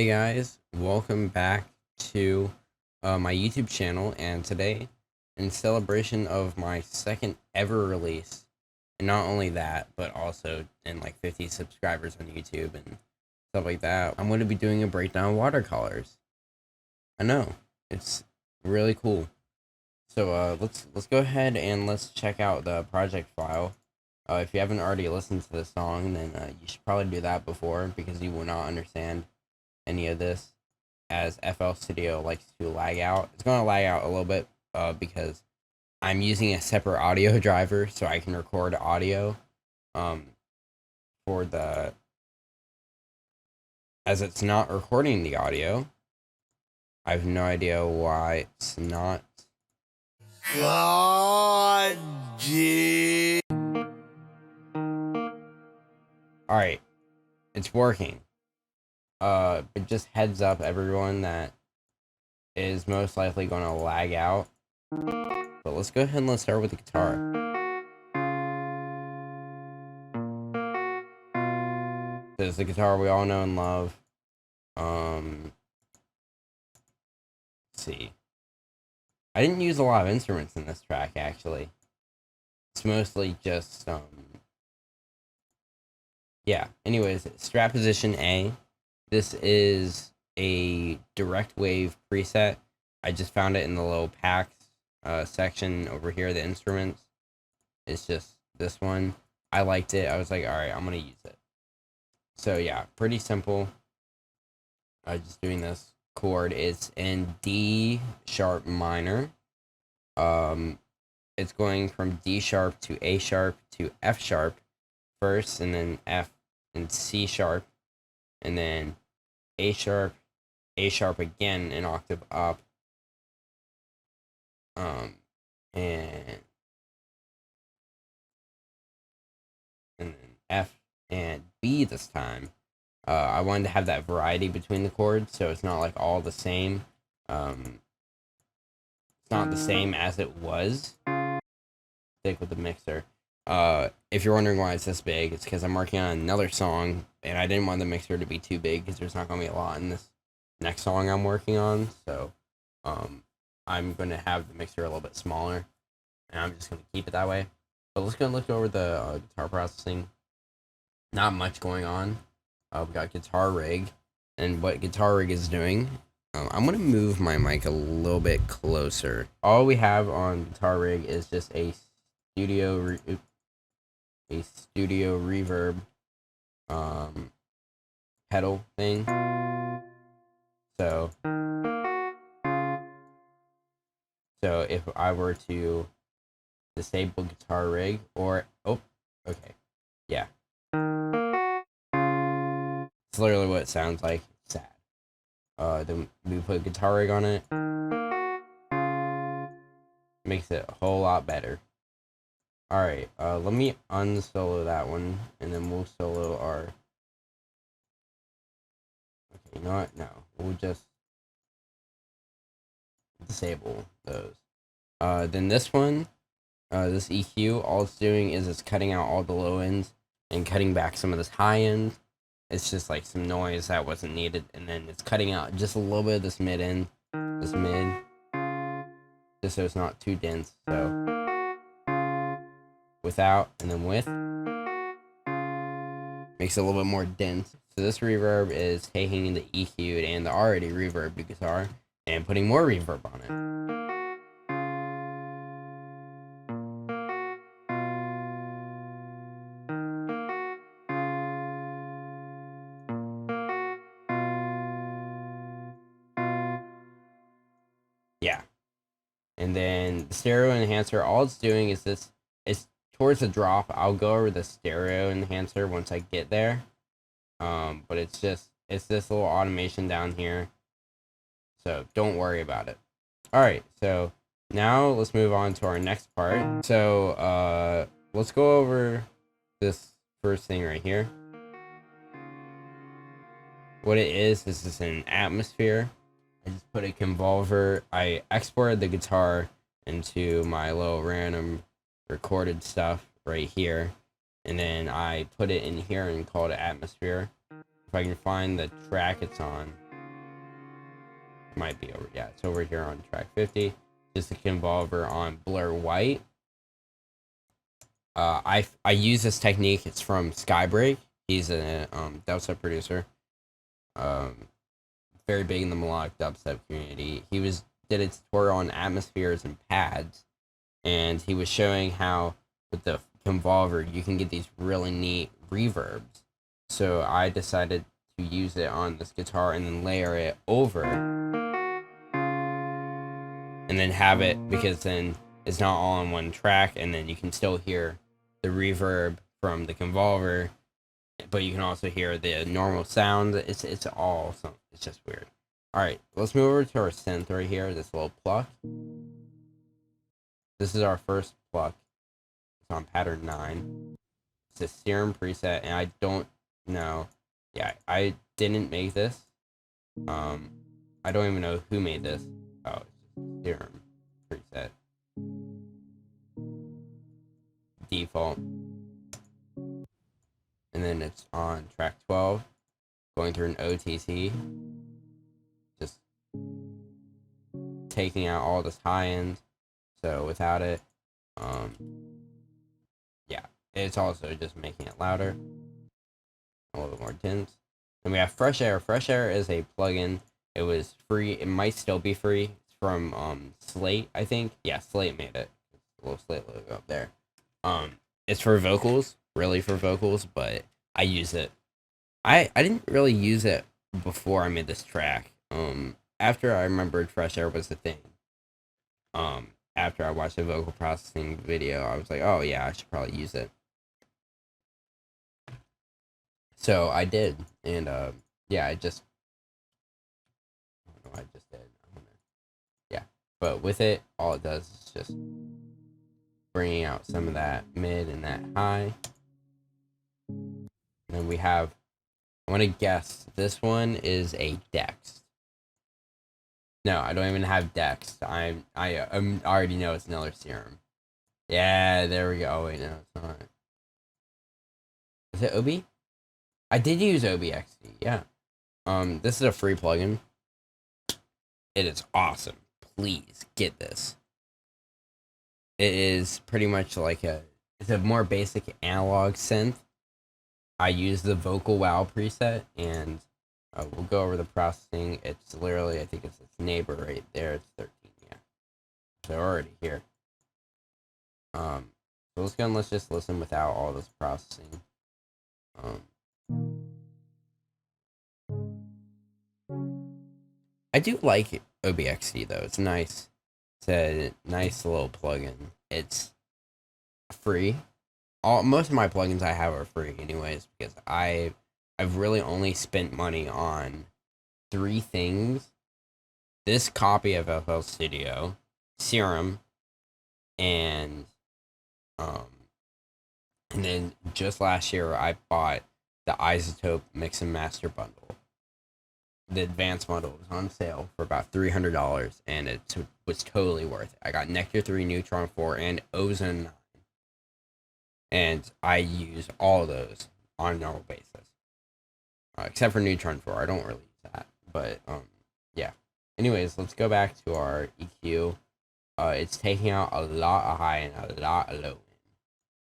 Hey guys, welcome back to my YouTube channel, and today, in celebration of my second ever release, and not only that, but also in like 50 subscribers on YouTube and stuff like that, I'm going to be doing a breakdown of watercolors. I know, it's really cool. So let's go ahead and let's check out the project file. If you haven't already listened to this song, then you should probably do that before, because you will not understand any of this, as FL Studio likes to lag out. It's going to lag out a little bit because I'm using a separate audio driver so I can record audio for the, as it's not recording the audio. I have no idea why it's not. God, gee. Alright, it's working. But just heads up everyone that is most likely going to lag out. But let's go ahead and let's start with the guitar. This is the guitar we all know and love. Let's see. I didn't use a lot of instruments in this track, actually. It's mostly just, yeah. Anyways, strat position A. This is a direct wave preset. I just found it in the little packs section over here, the instruments. It's just this one. I liked it. I was like, alright, I'm going to use it. So yeah, pretty simple. Just doing this chord. It's in D sharp minor. It's going from D sharp to A sharp to F sharp first, and then F and C sharp, and then A sharp again, an octave up, and then F and B this time. I wanted to have that variety between the chords, so it's not like all the same. It's not the same as it was. Stick with the mixer. If you're wondering why it's this big, it's because I'm working on another song, and I didn't want the mixer to be too big because there's not going to be a lot in this next song I'm working on. So, I'm going to have the mixer a little bit smaller, and I'm just going to keep it that way. But let's go and look over the guitar processing. Not much going on. We got guitar rig, and what guitar rig is doing. I'm going to move my mic a little bit closer. All we have on guitar rig is just a studio reverb pedal thing. So if I were to disable guitar rig, or okay, yeah, it's literally what it sounds like. It's sad. Then we put guitar rig on it. Makes it a whole lot better. Alright, let me unsolo that one, and then we'll solo our... Okay, you know what? No, we'll just disable those. Then this one, this EQ, all it's doing is it's cutting out all the low ends and cutting back some of this high end. It's just like some noise that wasn't needed, and then it's cutting out just a little bit of this mid end, this mid, just so it's not too dense. So without, and then with, makes it a little bit more dense. So this reverb is taking the EQ'd and the already reverbed guitar and putting more reverb on it. Yeah. And then the stereo enhancer, all it's doing is this, it's towards the drop. I'll go over the stereo enhancer once I get there. But it's this little automation down here. So don't worry about it. Alright, so now let's move on to our next part. So let's go over this first thing right here. What it is just an atmosphere. I just put a convolver. I exported the guitar into my little random recorded stuff right here, and then I put it in here and called it atmosphere. If I can find the track it's on, might be over. Yeah, it's over here on track 50. Just a convolver on blur white. I use this technique. It's from Skybreak. He's a dubstep producer. Very big in the melodic dubstep community. He did a tutorial on atmospheres and pads, and he was showing how with the convolver you can get these really neat reverbs. So I decided to use it on this guitar and then layer it over, and then have it, because then it's not all on one track, and then you can still hear the reverb from the convolver, but you can also hear the normal sound. It's all something. It's just weird. All right, let's move over to our synth right here. This little pluck. This is our first pluck. It's on pattern 9. It's a serum preset, and I don't know. Yeah, I didn't make this. I don't even know who made this. Oh, it's serum preset. Default. And then it's on track 12, going through an OTC. Just taking out all this high end. So without it, yeah, it's also just making it louder, a little bit more dense. Then we have Fresh Air. Fresh Air is a plugin. It was free. It might still be free. It's from Slate, I think. Yeah, Slate made it. A little Slate logo up there. It's for vocals, really for vocals, but I use it. I didn't really use it before I made this track. After I remembered Fresh Air was the thing. After I watched the vocal processing video, I was like, oh yeah, I should probably use it. So I did, and yeah, I don't know what I just did. Yeah, but with it, all it does is just bringing out some of that mid and that high. And then we have, I want to guess, this one is a Dex. No, I don't even have Dex. I already know it's another serum. Yeah, there we go. Oh, wait, no, it's not. Is it OB? I did use OBXD, yeah. This is a free plugin. It is awesome. Please get this. It is pretty much like it's a more basic analog synth. I use the Vocal Wow preset, and we'll go over the processing. It's literally, I think it's its neighbor right there. It's 13, yeah. So already here. So let's just listen without all this processing. I do like OBXD though. It's nice. It's a nice little plugin. It's free. Most of my plugins I have are free anyways, because I've really only spent money on 3 things. This copy of FL Studio, Serum, and then just last year I bought the Isotope Mix and Master bundle. The advanced model was on sale for about $300, and it was totally worth it. I got Nectar 3, Neutron 4, and Ozone 9. And I use all of those on a normal basis. Except for Neutron 4. I don't really use that. But, yeah. Anyways, let's go back to our EQ. It's taking out a lot of high and a lot of low end.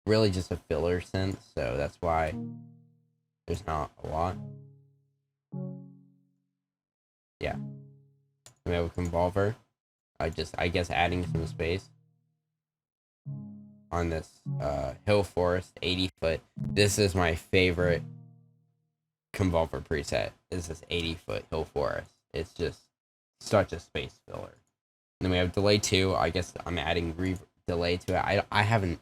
Really just a filler synth, so that's why there's not a lot. Yeah. We have a convolver. I guess adding some space on this Hill Forest 80 foot. This is my favorite convolver preset. Is this 80 foot Hill Forest. It's just such a space filler. And then we have delay 2. I guess I'm adding delay to it. I haven't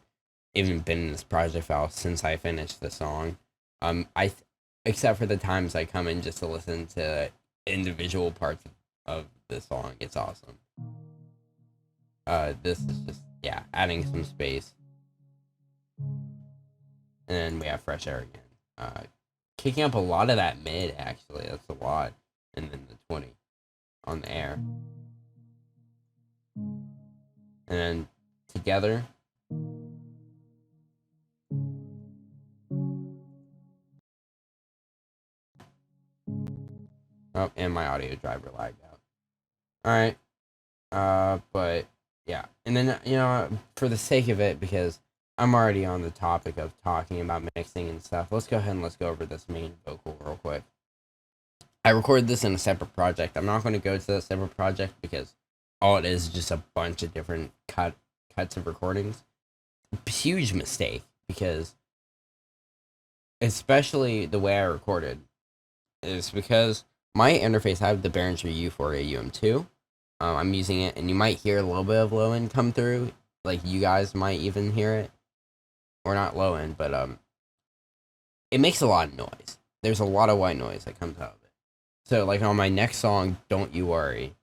even been in this project file since I finished the song. Except for the times I come in just to listen to individual parts of the song. It's awesome. This is just, yeah, adding some space. And then we have Fresh Air again. Kicking up a lot of that mid, actually. That's a lot. And then the 20 on the air. And then together. Oh, and my audio driver lagged out. Alright. But yeah. And then, for the sake of it, because I'm already on the topic of talking about mixing and stuff, let's go ahead and let's go over this main vocal real quick. I recorded this in a separate project. I'm not going to go to that separate project because all it is just a bunch of different cuts of recordings. Huge mistake, because especially the way I recorded is because my interface, I have the Behringer U4A UM2. I'm using it, and you might hear a little bit of low end come through. Like, you guys might even hear it, or not low end, but it makes a lot of noise. There's a lot of white noise that comes out of it. So, like, on my next song, "Don't You Worry,"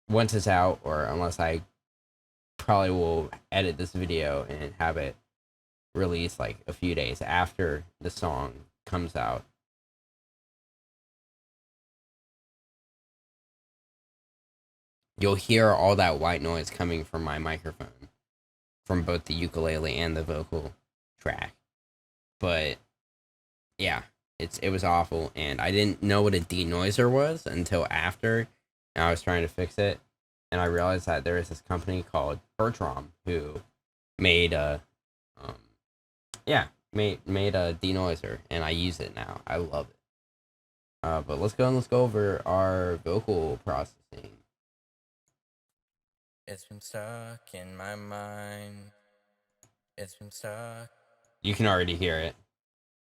once it's out, or unless I probably will edit this video and have it released like a few days after the song comes out. You'll hear all that white noise coming from my microphone, from both the ukulele and the vocal track. But yeah, it was awful, and I didn't know what a denoiser was until after. And I was trying to fix it, and I realized that there is this company called Bertram who made a made a denoiser, and I use it now. I love it. But let's go over our vocal processing. It's been stuck in my mind. It's been stuck. You can already hear it.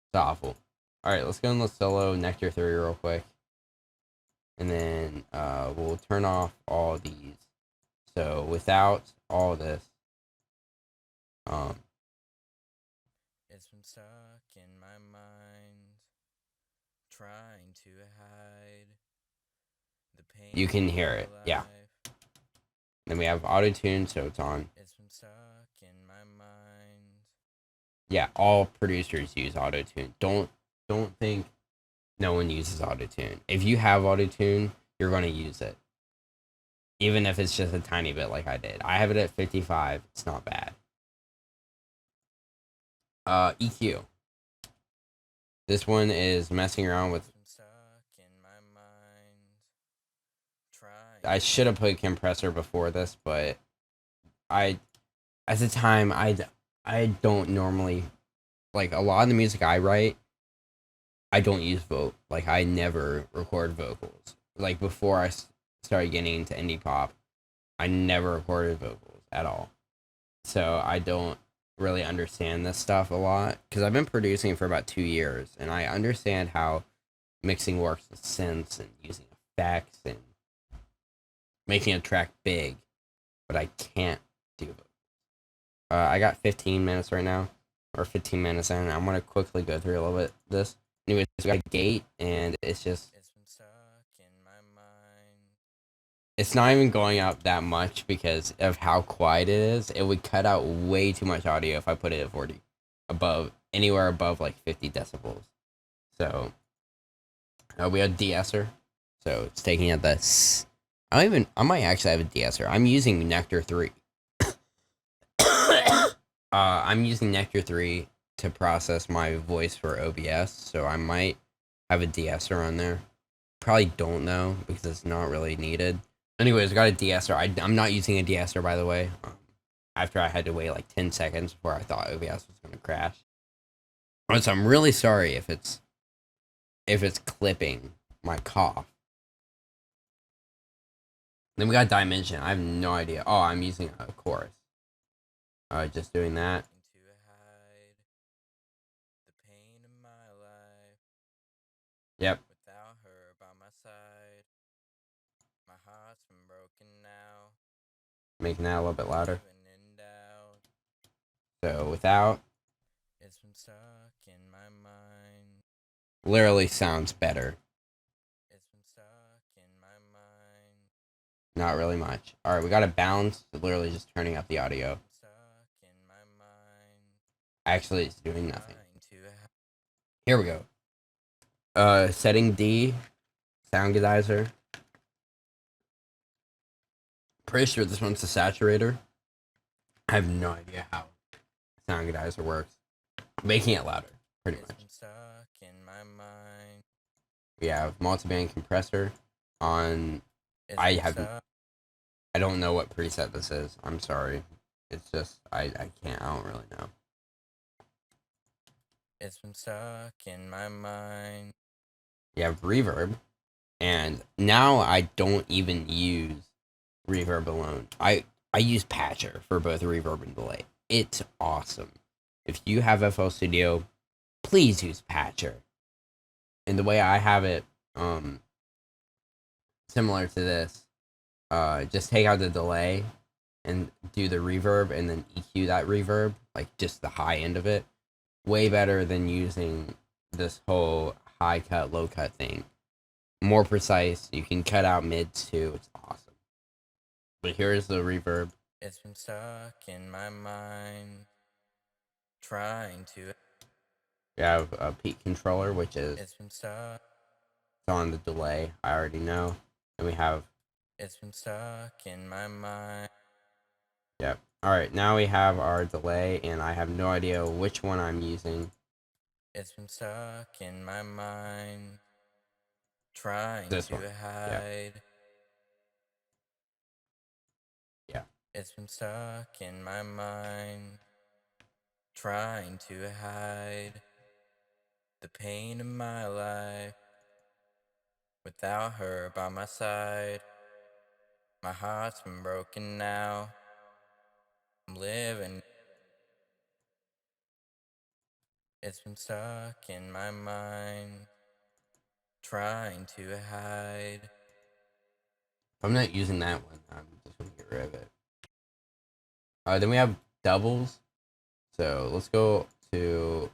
It's awful. Alright, let's go and let's solo Nectar 3 real quick. And then we'll turn off all these. So without all this, it's been stuck in my mind, trying to hide the pain. You can hear it, yeah. Then we have auto tune, so it's on. It's been stuck in my mind. Yeah, all producers use auto tune. Don't think no one uses auto tune. If you have auto tune, you're gonna use it, even if it's just a tiny bit, like I did. I have it at 55. It's not bad. EQ. This one is messing around with. I should have put compressor before this, but at the time, I don't normally, like, a lot of the music I write, I don't use like, I never record vocals. Like, before I started getting into indie pop, I never recorded vocals at all. So I don't really understand this stuff a lot, because I've been producing for about 2 years, and I understand how mixing works with synths and using effects and making a track big, but I can't do it. I got 15 minutes right now, or 15 minutes in. I'm gonna quickly go through a little bit of this. Anyways, we got a gate, and it's just, it's been stuck in my mind. It's not even going out that much because of how quiet it is. It would cut out way too much audio if I put it at 40, anywhere above like 50 decibels. So we have de-esser, so it's taking out the. I might actually have a de-esser. I'm using Nectar 3. I'm using Nectar 3 to process my voice for OBS, so I might have a de-esser on there. Probably don't know, because it's not really needed. Anyways, I got a de-esser. I'm not using a de-esser, by the way. After I had to wait like 10 seconds before I thought OBS was going to crash. So I'm really sorry if it's clipping my cough. Then we got dimension. I have no idea. Oh, I'm using a chorus. Just doing that. Yep. Without her by my side, my heart's been broken now. Making that a little bit louder. So without, it's been stuck in my mind. Literally sounds better. It's been stuck in my mind. Not really much. All right, we got a balance. Literally just turning up the audio. Stuck in my mind. Actually, it's doing nothing. Here we go. Setting D, soundganizer. Pretty sure this one's the saturator. I have no idea how soundganizer works. Making it louder, pretty much. We have multiband compressor on I haven't. I don't know what preset this is. I'm sorry. It's just I can't. I don't really know. It's been stuck in my mind. You have reverb, and now I don't even use reverb alone. I use Patcher for both reverb and delay. It's awesome. If you have FL Studio, please use Patcher. And the way I have it, similar to this, just take out the delay and do the reverb and then EQ that reverb, like just the high end of it. Way better than using this whole high cut, low cut thing. More precise. You can cut out mids too. It's awesome. But here's the reverb. It's been stuck in my mind. Trying to. You have a peak controller, which is It's been stuck. it's on the delay. I already know. And we have. It's been stuck in my mind. Yep. Alright, now we have our delay, and I have no idea which one I'm using. It's been stuck in my mind. Trying This to one. hide. Yeah. It's been stuck in my mind. Trying to hide the pain of my life. Without her by my side, my heart's been broken now. I'm living. It's been stuck in my mind. Trying to hide. If I'm not using that one, I'm just gonna get rid of it. Then we have doubles. So let's go to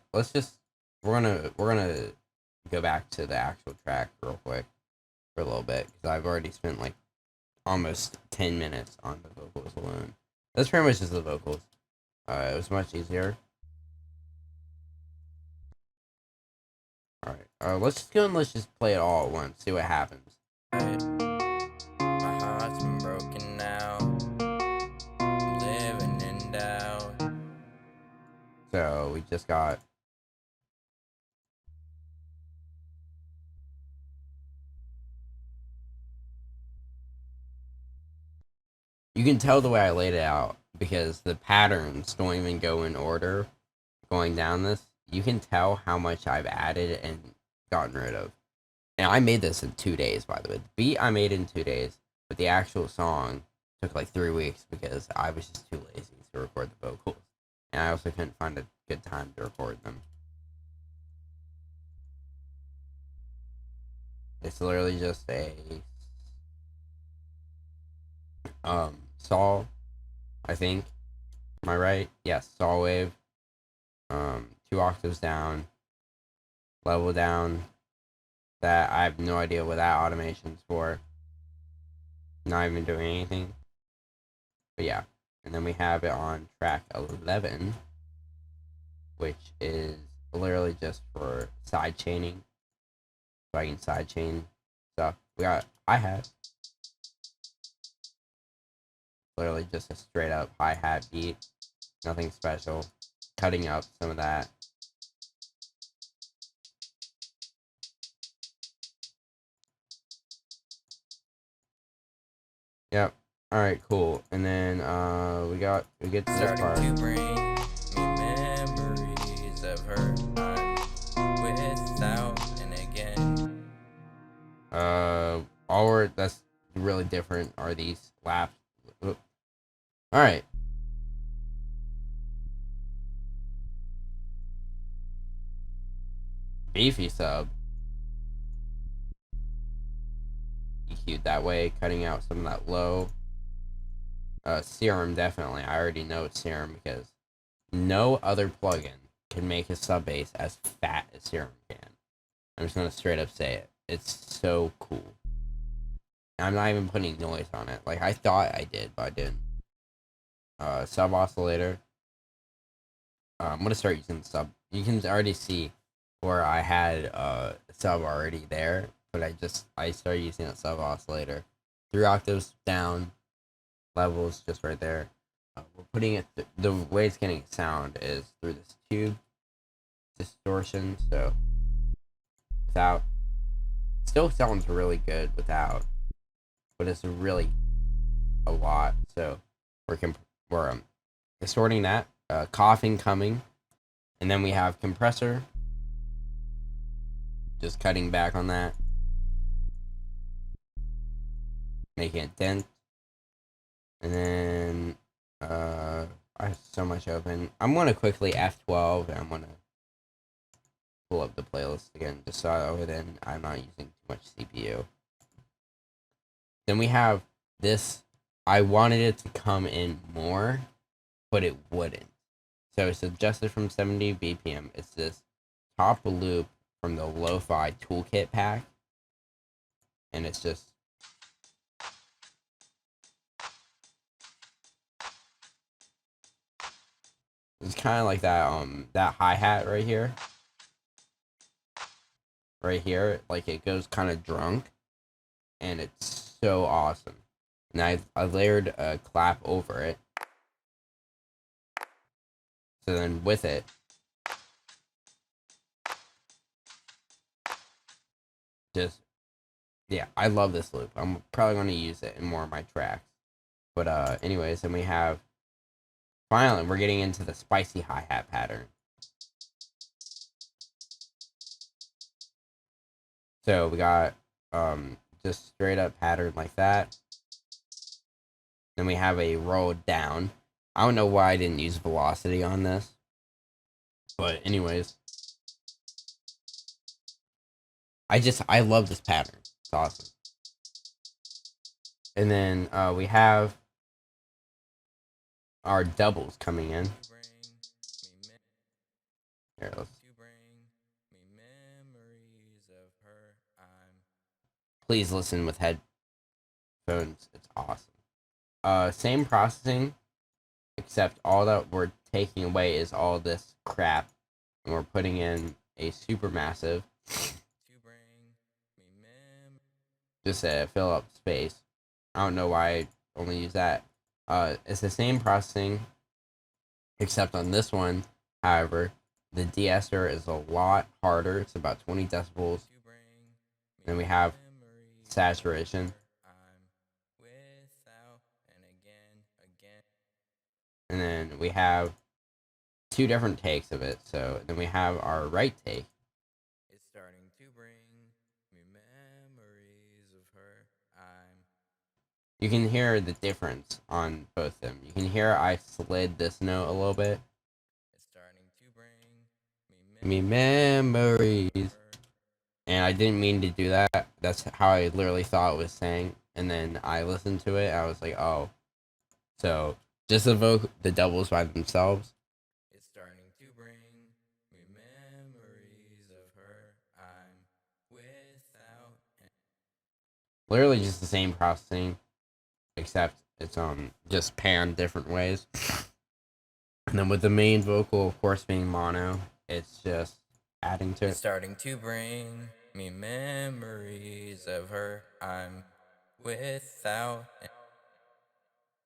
we're gonna go back to the actual track real quick for a little bit because I've already spent like almost 10 minutes on the vocals alone. That's pretty much just the vocals. It was much easier. All right. Let's just go and let's just play it all at once. See what happens. My heart's been broken now. I'm living in doubt. So we just got. You can tell the way I laid it out because the patterns don't even go in order going down this. You can tell how much I've added and gotten rid of. And I made this in 2 days, by the way. The beat I made in 2 days, but the actual song took like 3 weeks because I was just too lazy to record the vocals. And I also couldn't find a good time to record them. It's literally just a saw, I think. Am I right? Yes, saw wave. 2 octaves down, level down. That I have no idea what that automation's for. Not even doing anything. But yeah. And then we have it on track 11, which is literally just for side chaining. So I can side chain stuff. We got hi-hat. Literally just a straight up hi-hat beat. Nothing special. Cutting up some of that. Yep. Alright, cool. And then we get to this part. Starting to bring me memories of her. I'm without and again. All that's really different are these laps. Alright. Beefy sub. EQ'd that way, cutting out some of that low. Serum, definitely. I already know it's Serum because no other plugin can make a sub bass as fat as Serum can. I'm just gonna straight up say it. It's so cool. I'm not even putting noise on it. Like I thought I did, but I didn't. Sub oscillator. I'm gonna start using the sub. You can already see where I had sub already there, but I started using a sub oscillator. 3 octaves down, levels just right there. We're putting it the way it's getting sound is through this tube distortion. So without, still sounds really good without. but it's really a lot. So we're distorting that. Coughing coming, and then we have compressor. Just cutting back on that, making it dense, and then I have so much open. I'm gonna quickly F12, and I'm gonna pull up the playlist again, just so then I'm not using too much CPU. Then we have this. I wanted it to come in more, but it wouldn't. So it's adjusted from 70 BPM. It's this top loop from the Lo-Fi Toolkit pack, and it's just it's kind of like that hi-hat right here. Right here, like it goes kind of drunk, and it's so awesome. And I layered a clap over it. So then with it, just, yeah, I love this loop. I'm probably going to use it in more of my tracks. But anyways, then we have, finally, we're getting into the spicy hi-hat pattern. So we got just straight up pattern like that. Then we have a roll down. I don't know why I didn't use velocity on this. But anyways, I love this pattern. It's awesome. And then we have our doubles coming in. Here, please listen with headphones. It's awesome. Same processing, except all that we're taking away is all this crap, and we're putting in a supermassive. Just to fill up space. I don't know why I only use that. It's the same processing, except on this one, however, the de-esser is a lot harder. It's about 20 decibels. Then we have saturation. And then we have two different takes of it. So then we have our right take. It's starting to bring me memories of her. You can hear the difference on both of them. You can hear I slid this note a little bit. It's starting to bring me memories. And I didn't mean to do that. That's how I literally thought it was saying. And then I listened to it. I was like, oh. So just the doubles by themselves. It's starting to bring me memories of her. I'm without. Literally just the same processing, except it's just panned different ways. And then with the main vocal, of course, being mono, it's just adding to it. It's starting to bring me memories of her. I'm without.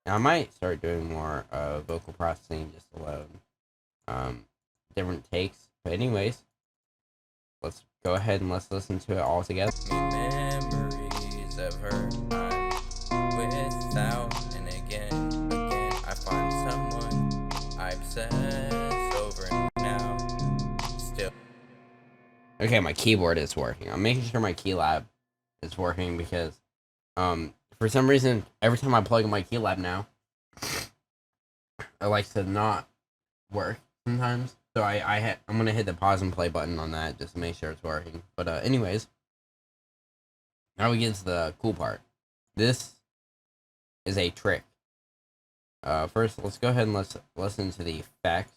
I might start doing more vocal processing just alone. Different takes. But anyways, let's go ahead and let's listen to it all together. Memories of her. I'm without, and again, I find someone I obsess over now. Still. Okay, my keyboard is working. I'm making sure my keylab is working because for some reason every time I plug in my keylab now, it likes to not work sometimes. So I'm gonna hit the pause and play button on that just to make sure it's working. But anyways, now we get to the cool part. This is a trick. First, let's go ahead and let's listen to the effects.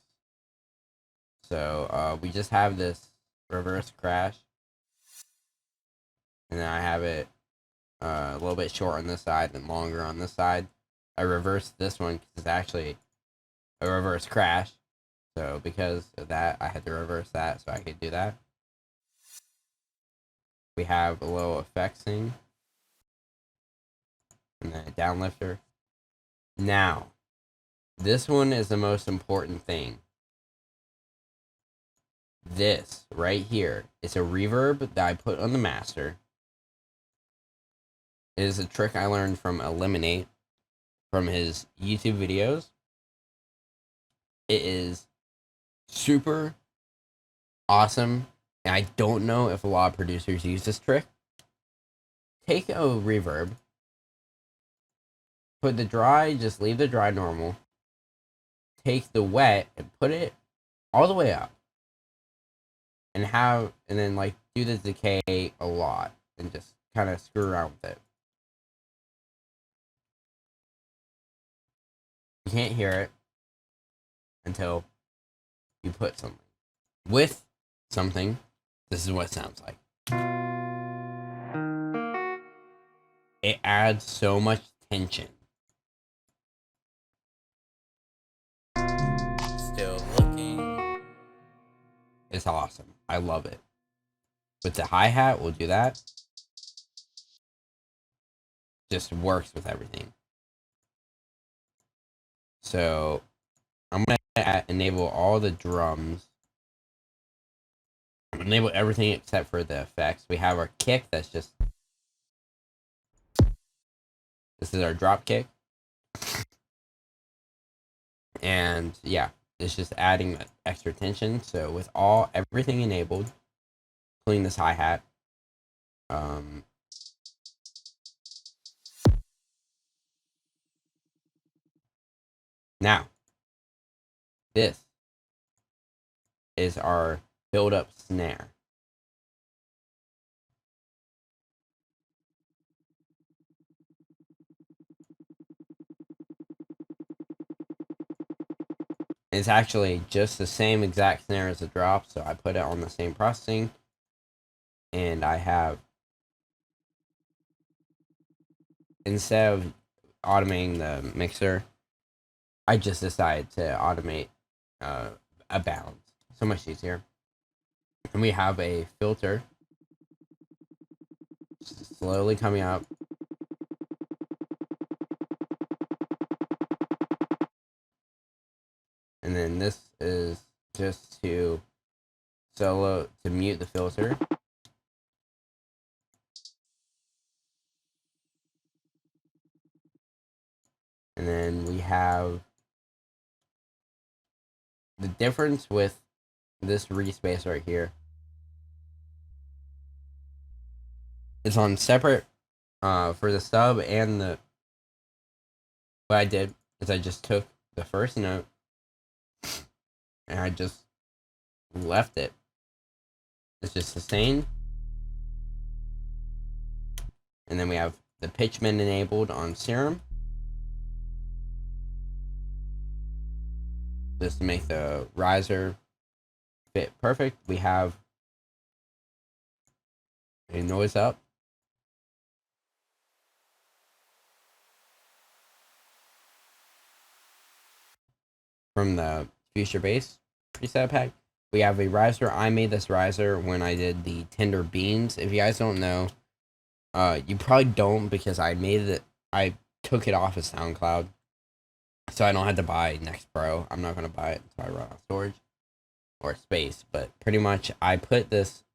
So we just have this reverse crash, and then I have it a little bit short on this side and longer on this side. I reversed this one because it's actually a reverse crash. So because of that, I had to reverse that so I could do that. We have a little effects thing, and then a downlifter. Now, this one is the most important thing. This right here is a reverb that I put on the master. It is a trick I learned from Eliminate from his YouTube videos. It is super awesome, and I don't know if a lot of producers use this trick. Take a reverb, put the dry, just leave the dry normal. Take the wet and put it all the way up, and then like do the decay a lot, and just kind of screw around with it. You can't hear it until you put something. With something, this is what it sounds like. It adds so much tension. Still looking. It's awesome. I love it. With the hi-hat, we'll do that. Just works with everything. So I'm going to enable all the drums. Enable everything except for the effects. We have our kick that's just... This is our drop kick. And yeah, it's just adding extra tension. So with everything enabled, including this hi-hat, now, this is our build-up snare. It's actually just the same exact snare as the drop, so I put it on the same processing. And I have, instead of automating the mixer, I just decided to automate a balance. So much easier. And we have a filter slowly coming up. And then this is just to mute the filter. And then we have the difference with this respace right here. It's on separate for the sub and the... What I did is I just took the first note and I just left it. It's just sustained. And then we have the pitch bend enabled on Serum. Just to make the riser fit perfect. We have a noise up. From the Future Bass preset pack. We have a riser. I made this riser when I did the Tender Beans. If you guys don't know, you probably don't, because I made it. I took it off of SoundCloud, so I don't have to buy Next Pro. I'm not gonna buy it until I run out of storage or space. But pretty much, I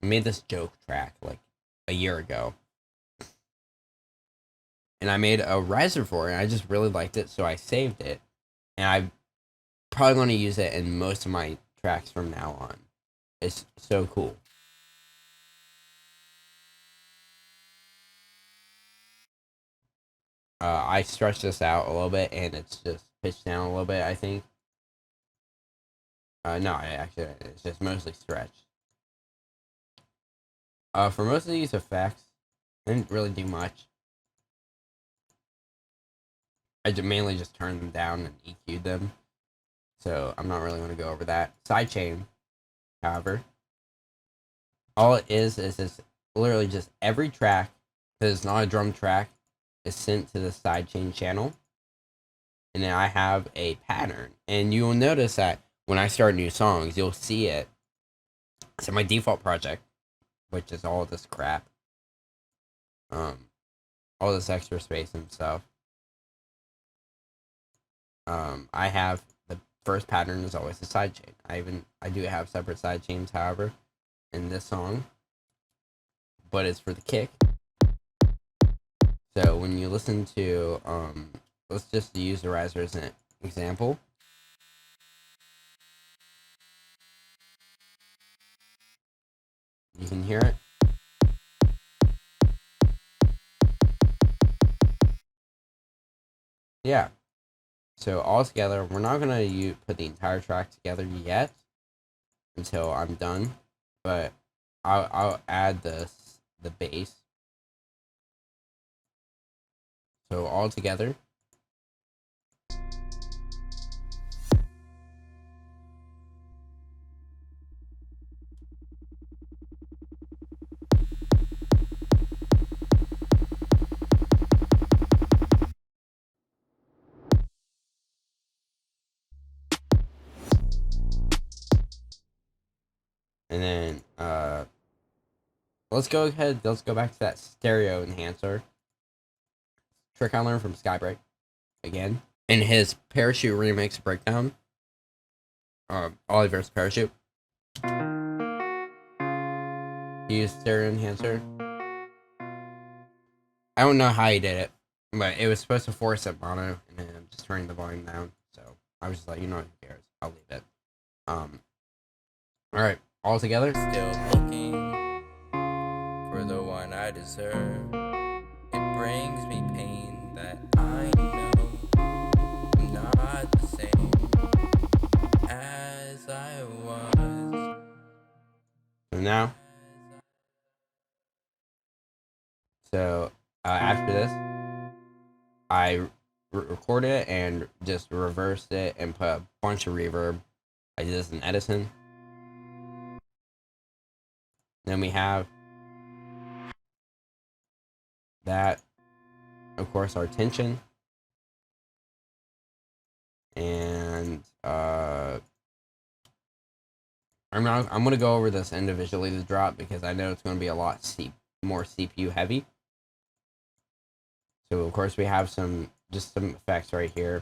made this joke track like a year ago, and I made a riser for it. And I just really liked it, so I saved it, and I'm probably going to use it in most of my tracks from now on. It's so cool. I stretched this out a little bit, and it's just pitched down a little bit, I think. No, it's just mostly stretched. For most of these effects, I didn't really do much. I mainly just turned them down and EQ'd them. So I'm not really going to go over that. Sidechain, however, all it is it's literally just every track that is not a drum track is sent to the sidechain channel. And then I have a pattern. And you will notice that when I start new songs, you'll see it. So my default project, which is all this crap, all this extra space and stuff, I have the first pattern is always the sidechain. I do have separate sidechains, however, in this song, but it's for the kick. So when you listen to, let's just use the riser as an example. You can hear it. Yeah. So all together, we're not gonna put the entire track together yet until I'm done, but I'll add the bass. So all together. And then let's go ahead. Let's go back to that stereo enhancer trick I learned from Skybreak again in his Parachute remix breakdown. Oliver's Parachute. He used stereo enhancer. I don't know how he did it, but it was supposed to force it mono, and then I'm just turning the volume down. So I was just like, you know what, who cares? I'll leave it. All right, all together. Still looking for the one I deserve. It brings me pain that I know I'm not the same as I was. So now, after this, I recorded it and just reversed it and put a bunch of reverb. I did this in Edison. Then we have that, of course, our tension, and I'm gonna go over this individually, the drop, because I know it's gonna be a lot more CPU heavy. So of course we have some effects right here.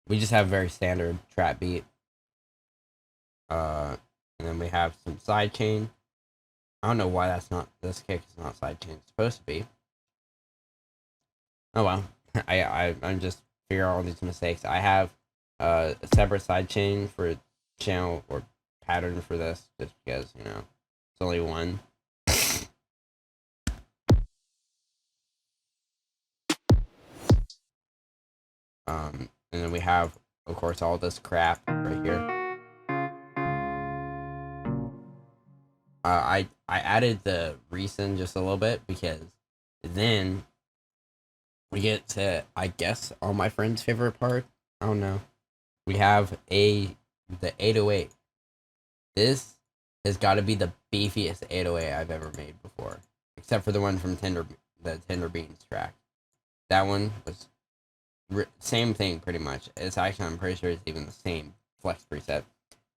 We just have very standard trap beat. And then we have some sidechain. I don't know why this kick is not sidechain. It's supposed to be. Oh well. I'm just figuring out all these mistakes. I have a separate sidechain for channel or pattern for this, just because, you know, it's only one. And then we have, of course, all this crap right here. I added the recent just a little bit because then we get to, I guess, all my friends' favorite part. I don't know. We have the 808. This has got to be the beefiest 808 I've ever made before, except for the one from the Tender Beans track. That one was same thing pretty much. It's actually, I'm pretty sure it's even the same flex preset.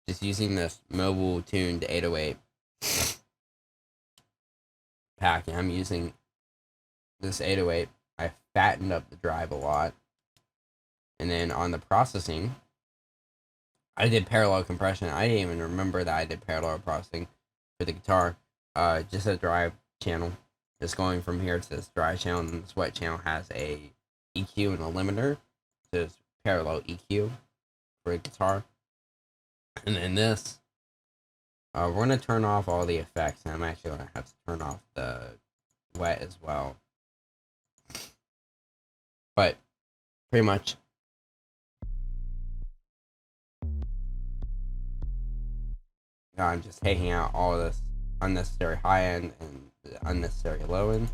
Just using this mobile tuned 808 pack, and I'm using this 808. I fattened up the drive a lot, and then on the processing, I did parallel compression. I didn't even remember that I did parallel processing for the guitar. Just a drive channel, just going from here to this drive channel, and this wet channel has a EQ and a limiter, so it's parallel EQ for a guitar. And then this, we're gonna turn off all the effects, and I'm actually gonna have to turn off the wet as well. But pretty much, I'm just taking out all of this unnecessary high end and unnecessary low end.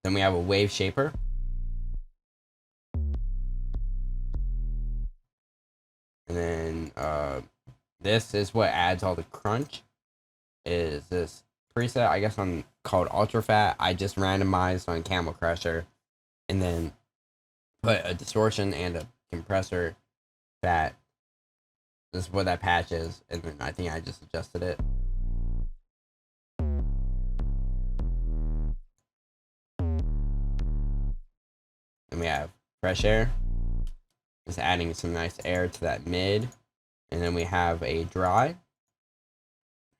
Then we have a wave shaper. And then this is what adds all the crunch. Is this preset, I guess, on called Ultra Fat. I just randomized on Camel Crusher, and then put a distortion and a compressor that this is what that patch is, and then I think I just adjusted it. Then we have fresh air. Just adding some nice air to that mid. And then we have a dry.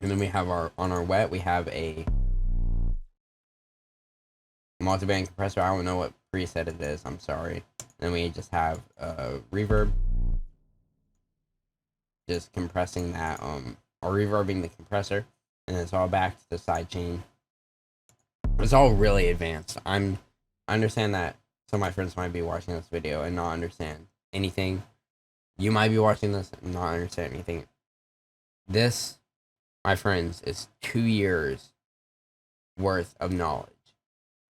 And then we have on our wet, we have a multi-band compressor. I don't know what preset it is. I'm sorry. Then we just have reverb. Just compressing that, or reverbing the compressor. And it's all back to the side chain. It's all really advanced. I understand that some of my friends might be watching this video and not understand anything. You might be watching this and not understand anything. This, my friends, is 2 years worth of knowledge.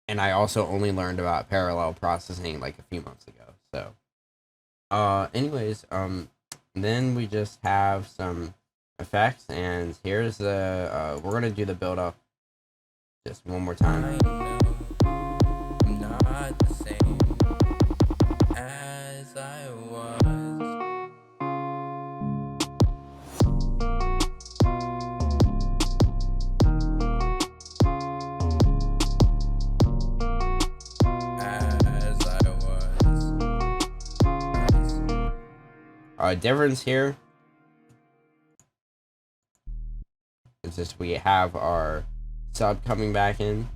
And I also only learned about parallel processing like a few months ago. So, anyways, then we just have some effects, and here's the, we're gonna do the build up just one more time. I know I'm not the same as I was. Difference here is just we have our sub coming back in,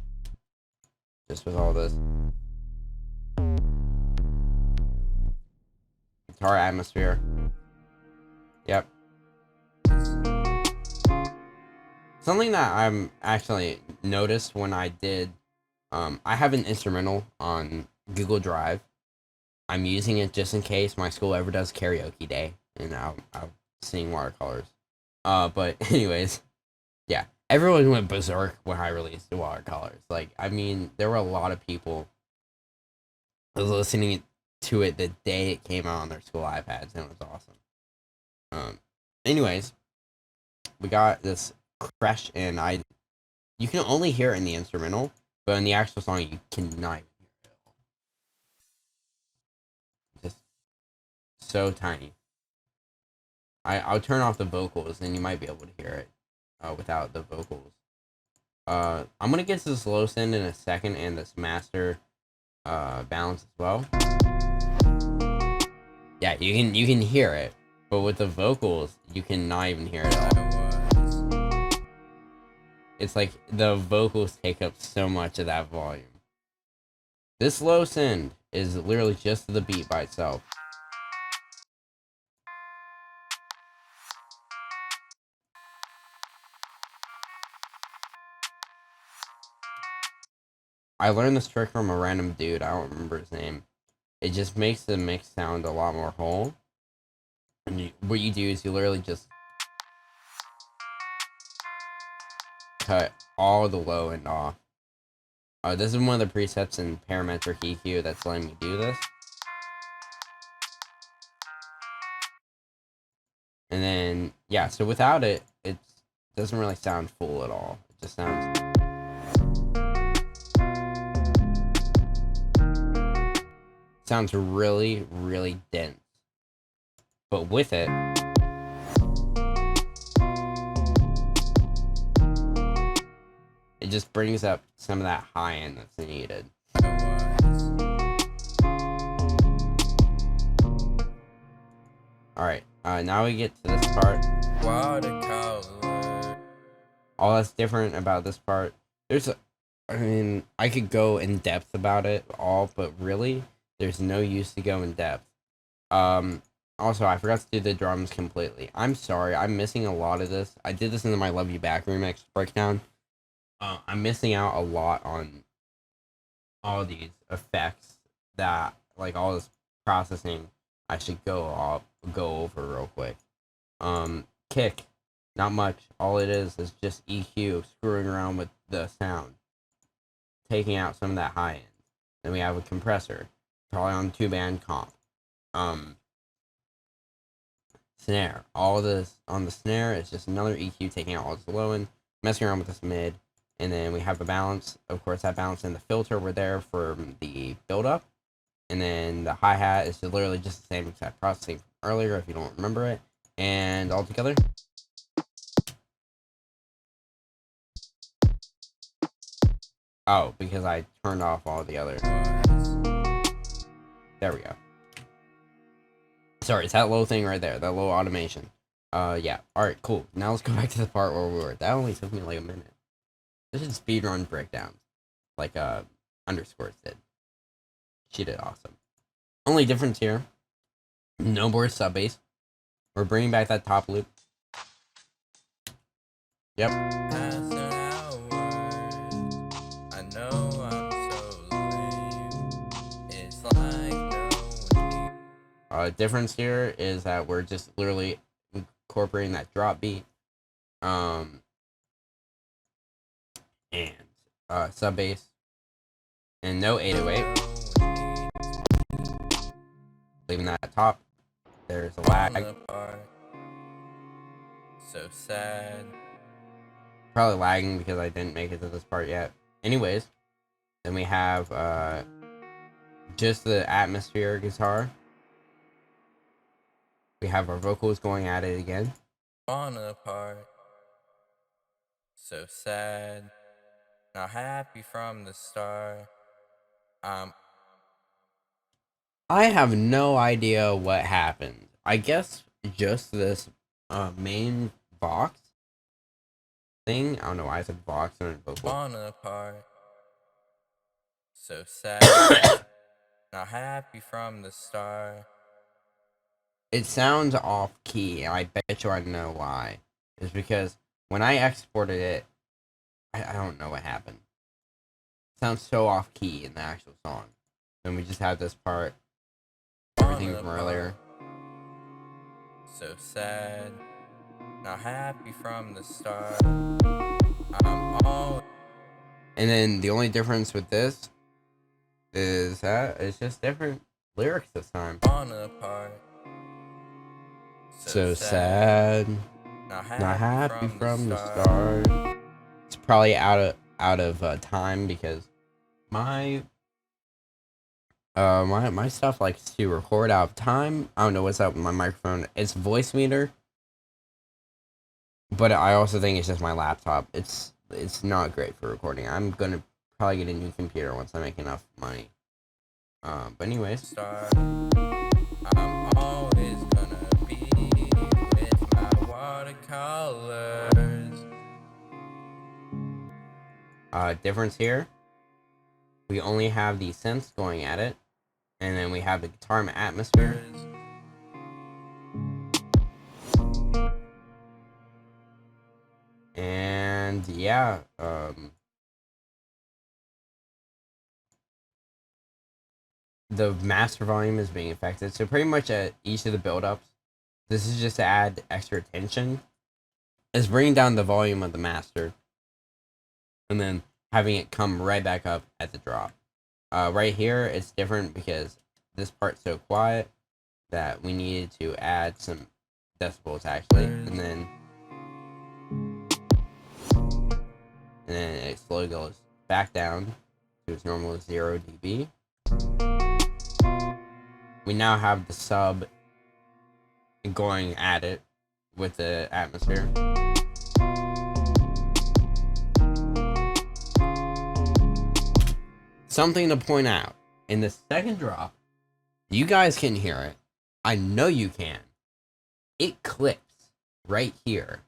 just with all this guitar atmosphere. Yep. Something that I'm actually noticed when I did, I have an instrumental on Google Drive. I'm using it just in case my school ever does karaoke day, and I'll sing watercolors. But anyways, yeah, everyone went berserk when I released the watercolors. Like, I mean, there were a lot of people listening to it the day it came out on their school iPads, and it was awesome. Anyways, we got this crash, and you can only hear it in the instrumental, but in the actual song you cannot. So tiny. I'll turn off the vocals and you might be able to hear it without the vocals. I'm gonna get to this low send in a second and this master balance as well. Yeah, you can hear it, but with the vocals you cannot even hear it at all. It's like the vocals take up so much of that volume. This low send is literally just the beat by itself. I learned this trick from a random dude. I don't remember his name. It just makes the mix sound a lot more whole. And what you do is you literally just cut all the low end off. This is one of the presets in parametric EQ that's letting me do this. And then, yeah, so without it, it doesn't really sound full at all. It just sounds really, really dense. But with it, it just brings up some of that high end that's needed. Alright, now we get to this part. Watercolor. All that's different about this part, I mean, I could go in depth about it all, but really, there's no use to go in depth. Also, I forgot to do the drums completely. I'm sorry, I'm missing a lot of this. I did this in my Love You Back remix breakdown. I'm missing out a lot on all these effects that, like, all this processing I should go over real quick. Kick, not much. All it is just EQ, screwing around with the sound, taking out some of that high end. Then we have a compressor, probably on 2-band comp. Snare, all this on the snare is just another EQ taking out all this low end, messing around with this mid, and then we have a balance. Of course, that balance and the filter were there for the build up, and then the hi-hat is literally just the same exact processing from earlier if you don't remember it, and all together. Oh, because I turned off all the other. There we go. Sorry, it's that little thing right there, that little automation. Yeah. Alright, cool. Now let's go back to the part where we were. That only took me like a minute. This is speedrun breakdowns. Like, Underscores did. She did awesome. Only difference here, no more sub bass. We're bringing back that top loop. Yep. I know I'm so lame. It's like no Difference here is that we're just literally incorporating that drop beat. And sub bass. And no 808. Leaving that at top. There's a lag. So sad. Probably lagging because I didn't make it to this part yet. Anyways, then we have just the atmosphere guitar. We have our vocals going at it again. Falling apart. So sad. Not happy from the start. I have no idea what happened. I guess just this main box thing. I don't know why I said box and vocal. Falling apart. So sad. Not happy from the start. It sounds off key, and I bet you I know why. It's because when I exported it, I don't know what happened. It sounds so off key in the actual song. Then we just have this part, everything from earlier. So sad, not happy from the start. And then the only difference with this is that it's just different lyrics this time. Apart. So sad, not happy from the start. It's probably out of time because my my stuff likes to record out of time. I don't know what's up with my microphone. It's voice meter, but I also think it's just my laptop. It's not great for recording. I'm gonna probably get a new computer once I make enough money. But anyways. I'm always gonna be with my watercolors. Difference here. We only have the synths going at it, and then we have the guitar atmosphere. And yeah, the master volume is being affected. So pretty much at each of the build-ups, this is just to add extra tension. It's bringing down the volume of the master, and then having it come right back up at the drop. Right here, it's different because this part's so quiet that we needed to add some decibels actually, and then it slowly goes back down to its normal 0 dB. We now have the sub going at it with the atmosphere. Something to point out, in the second drop, you guys can hear it. I know you can. It clips right here.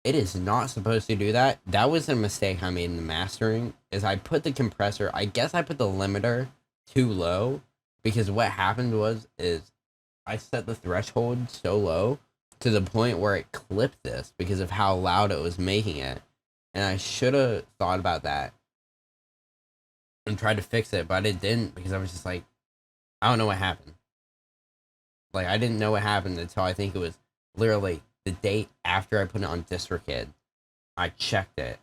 It is not supposed to do that. That was a mistake I made in the mastering, is I put the compressor, I guess I put the limiter too low, because what happened is I set the threshold so low to the point where it clipped this because of how loud it was making it. And I should have thought about that and tried to fix it, but it didn't because I was just like, I don't know what happened. Like, I didn't know what happened until I think it was literally the day after I put it on DistroKid. I checked it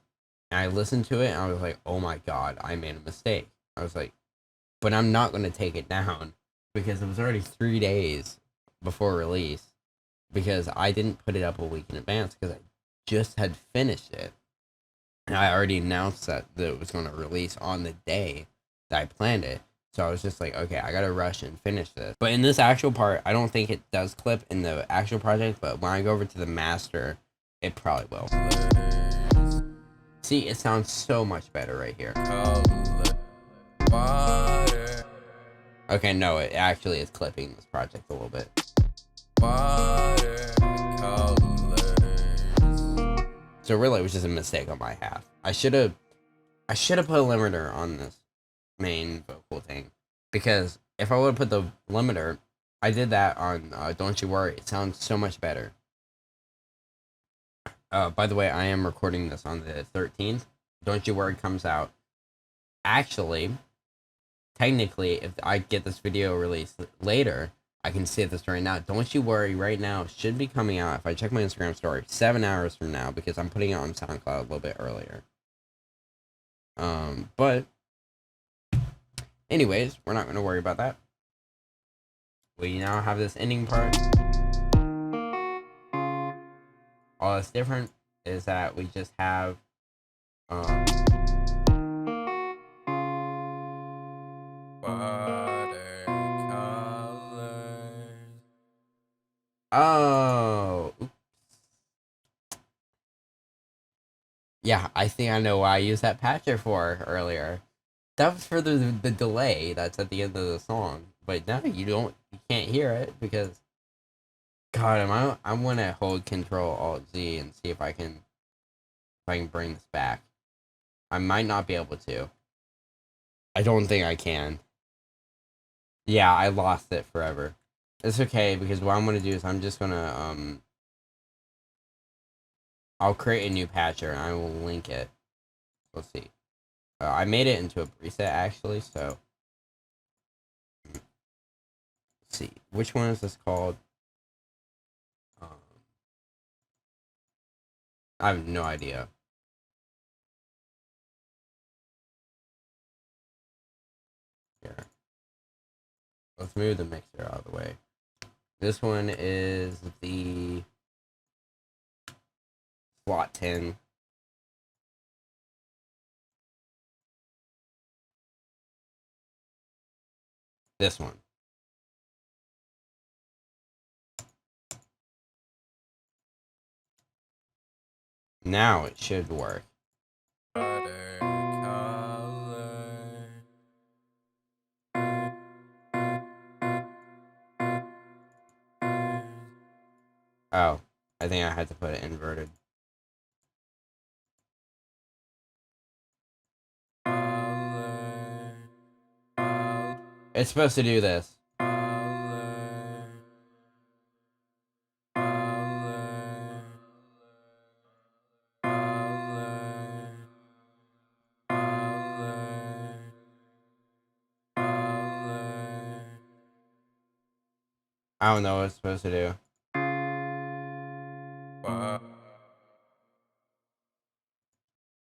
and I listened to it and I was like, oh my god, I made a mistake. I was like, but I'm not going to take it down because it was already 3 days before release because I didn't put it up a week in advance because I just had finished it. And I already announced that it was going to release on the day that I planned it. So I was just like, okay, I got to rush and finish this. But in this actual part, I don't think it does clip in the actual project, but when I go over to the master, it probably will. See, it sounds so much better right here. Okay, no, it actually is clipping this project a little bit. watercolors. So really, it was just a mistake on my half. I should have put a limiter on this main vocal thing, because if I would have put the limiter, I did that on Don't You Worry. It sounds so much better. By the way, I am recording this on the 13th. Don't You Worry comes out. Actually, technically, if I get this video released later, I can say this right now. Don't You Worry right now should be coming out, if I check my Instagram story, 7 hours from now, because I'm putting it on SoundCloud a little bit earlier. But anyways, we're not going to worry about that. We now have this ending part. All that's different is that we just have Watercolors. oh, oops. Yeah, I think I know why I used that patcher for earlier. That was for the delay that's at the end of the song. But now you can't hear it because, God, I want to hold Control Alt Z and see if I can bring this back. I might not be able to. I don't think I can. Yeah, I lost it forever. It's okay, because what I'm gonna do is I'm just gonna I'll create a new patcher and I will link it. Let's see. I made it into a preset actually, so let's see. Which one is this called? I have no idea. Here. Let's move the mixer out of the way. This one is the slot 10. This one. Now it should work. Oh, I think I had to put it inverted. It's supposed to do this. I don't know what it's supposed to do.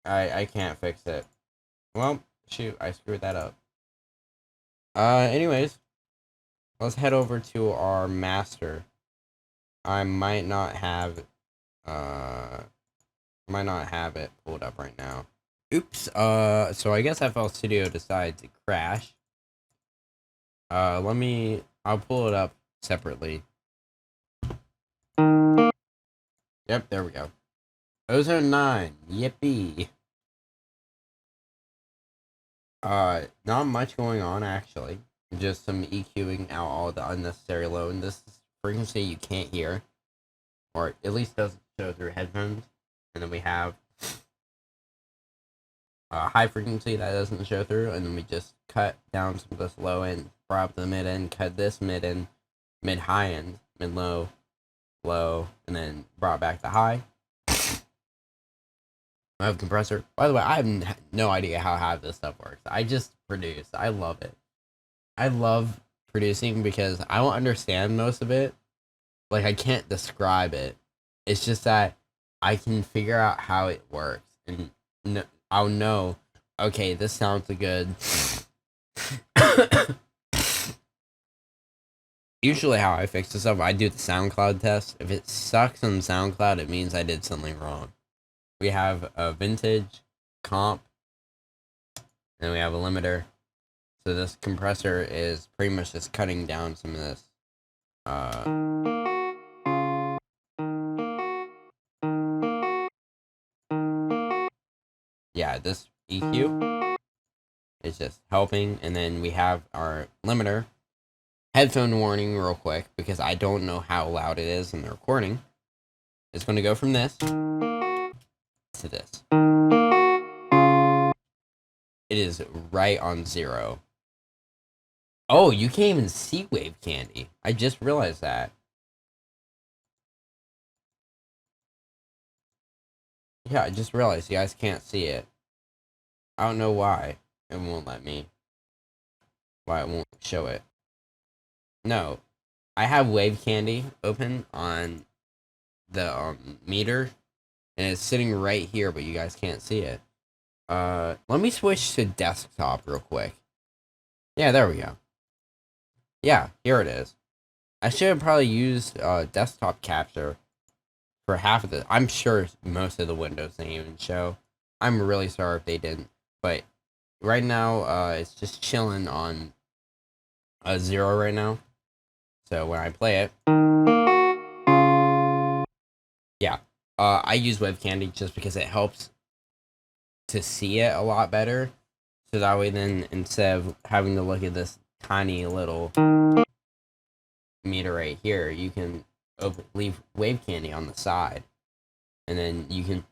I can't fix it. Well, shoot, I screwed that up. Anyways, let's head over to our master. I might not have it pulled up right now. Oops. So I guess FL Studio decided to crash. I'll pull it up separately. Yep, there we go. Ozone 9. Yippee. Not much going on actually. Just some EQing out all the unnecessary low, and this is frequency you can't hear, or at least doesn't show through headphones. And then we have high frequency that doesn't show through, and then we just cut down some of this low end, brought up the mid end, cut this mid end, mid high end, mid low, low, and then brought back the high. I have a compressor. By the way, I have no idea how this stuff works. I just produce. I love it. I love producing because I don't understand most of it. Like, I can't describe it. It's just that I can figure out how it works. And I'll know, okay, this sounds good. Usually how I fix this stuff, I do the SoundCloud test. If it sucks on SoundCloud, it means I did something wrong. We have a vintage, comp, and we have a limiter. So this compressor is pretty much just cutting down some of this. Yeah, this EQ is just helping, and then we have our limiter, headphone warning real quick, because I don't know how loud it is in the recording. It's going to go from this to this. It is right on 0. Oh, you can't even see Wave Candy. I just realized that. Yeah, I just realized you guys can't see it. I don't know why it won't let me. Why it won't show it. No, I have Wave Candy open on the meter, and it's sitting right here, but you guys can't see it. Let me switch to desktop real quick. Yeah, there we go. Yeah, here it is. I should have probably used desktop capture for half of the. I'm sure most of the windows didn't even show. I'm really sorry if they didn't, but right now it's just chilling on a 0 right now. So when I play it, yeah, I use Web Candy just because it helps to see it a lot better. So that way, then instead of having to look at this tiny little meter right here, you can leave Wave Candy on the side, and then you can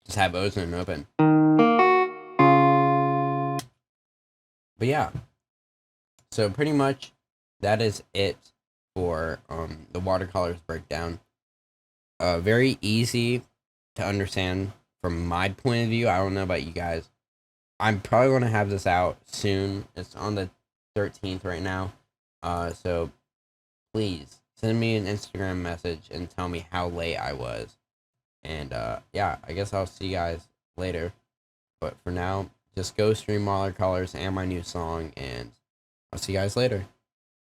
just have ozone open. But yeah, so pretty much that is it for the watercolors breakdown. Very easy to understand from my point of view. I don't know about you guys. I'm probably going to have this out soon. It's on the 13th right now. So please send me an Instagram message and tell me how late I was. And yeah, I guess I'll see you guys later. But for now, just go stream watercolors and my new song, and I'll see you guys later.